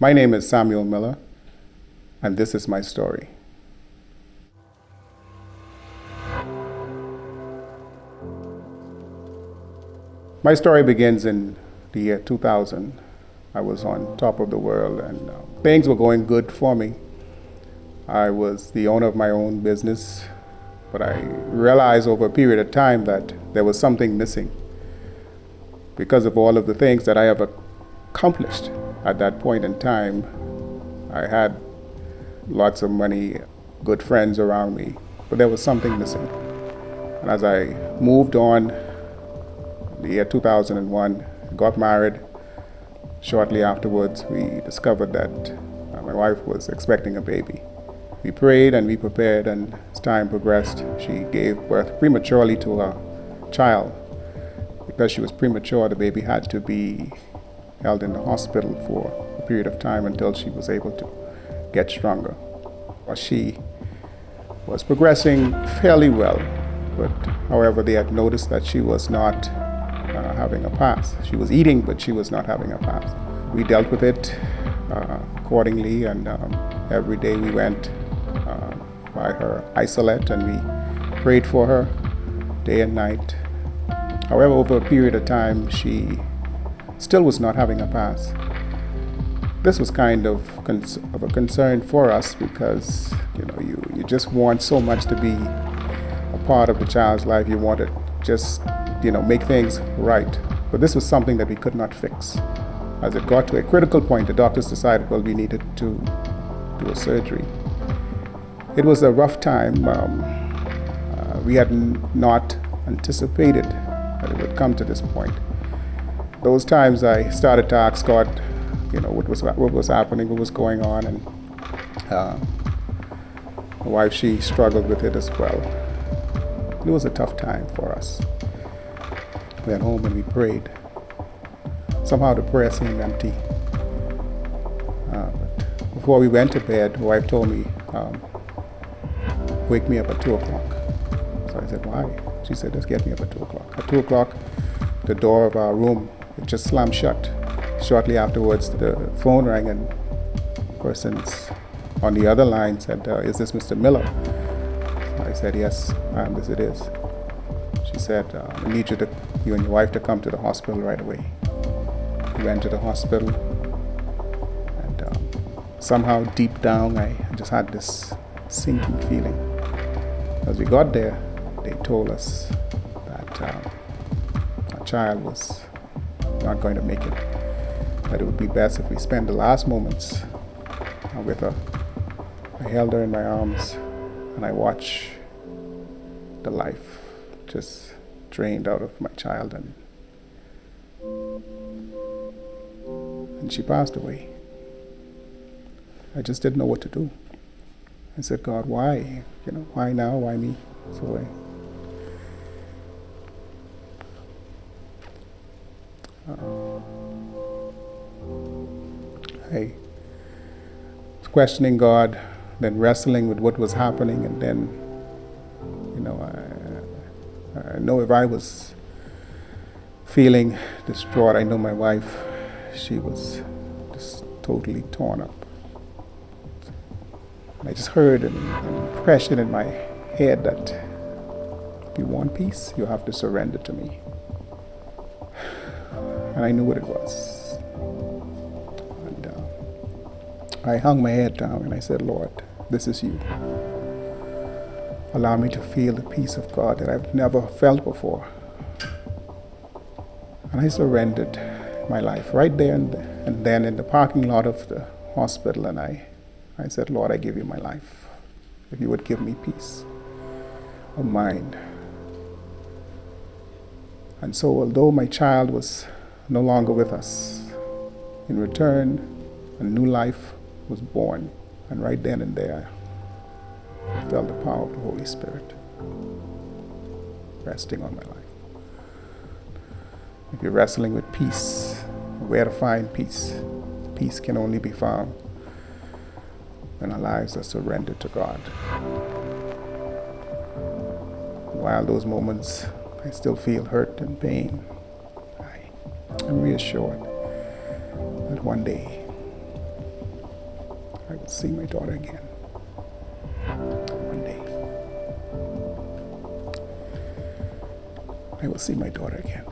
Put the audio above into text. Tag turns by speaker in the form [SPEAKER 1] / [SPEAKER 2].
[SPEAKER 1] My name is Samuel Miller, and this is my story. My story begins in the year 2000. I was on top of the world, and things were going good for me. I was the owner of my own business, but I realized over a period of time that there was something missing. Because of all of the things that I have accomplished at that point in time, I had lots of money, good friends around me, but there was something missing. And as I moved on, the year 2001, got married. Shortly afterwards, we discovered that my wife was expecting a baby. We prayed and we prepared, and as time progressed, she gave birth prematurely to a child. Because she was premature, the baby had to be held in the hospital for a period of time until she was able to get stronger. She was progressing fairly well, but however, they had noticed that she was not having a pass. She was eating, but she was not having a pass. We dealt with it accordingly, and every day we went by her isolate and we prayed for her day and night. However, over a period of time, she still was not having a pass. This was kind of a concern for us because you just want so much to be a part of the child's life. You want to just make things right. But this was something that we could not fix. As it got to a critical point, the doctors decided, well, we needed to do a surgery. It was a rough time. We had not anticipated that it would come to this point. Those times I started to ask God, what was happening, what was going on, and my wife, she struggled with it as well. It was a tough time for us. We went home and we prayed. Somehow the prayer seemed empty. But before we went to bed, my wife told me, wake me up at 2 o'clock. So I said, why? She said, just get me up at 2 o'clock. At 2 o'clock, the door of our room, it just slammed shut. Shortly afterwards, the phone rang and persons on the other line said, is this Mr. Miller? So I said, yes, ma'am, this it is. She said, I need you and your wife to come to the hospital right away. We went to the hospital, and somehow deep down, I just had this sinking feeling. As we got there, they told us that our child was not going to make it, that it would be best if we spend the last moments with her. I held her in my arms and I watched the life just drained out of my child, and she passed away. I just didn't know what to do. I said, God, why? Why now? Why me? So I was questioning God, then wrestling with what was happening, and then, I know if I was feeling distraught, I know my wife, she was just totally torn up. And I just heard an impression in my head that if you want peace, you have to surrender to me. And I knew what it was. And I hung my head down and I said, Lord, this is you. Allow me to feel the peace of God that I've never felt before. And I surrendered my life right there and then in the parking lot of the hospital, and I said, Lord, I give you my life. If you would give me peace of mind. And so although my child was no longer with us, in return, a new life was born. And right then and there, I felt the power of the Holy Spirit resting on my life. If you're wrestling with peace, where to find peace, peace can only be found when our lives are surrendered to God. While those moments I still feel hurt and pain, I'm reassured that one day see my daughter again. One day, I will see my daughter again.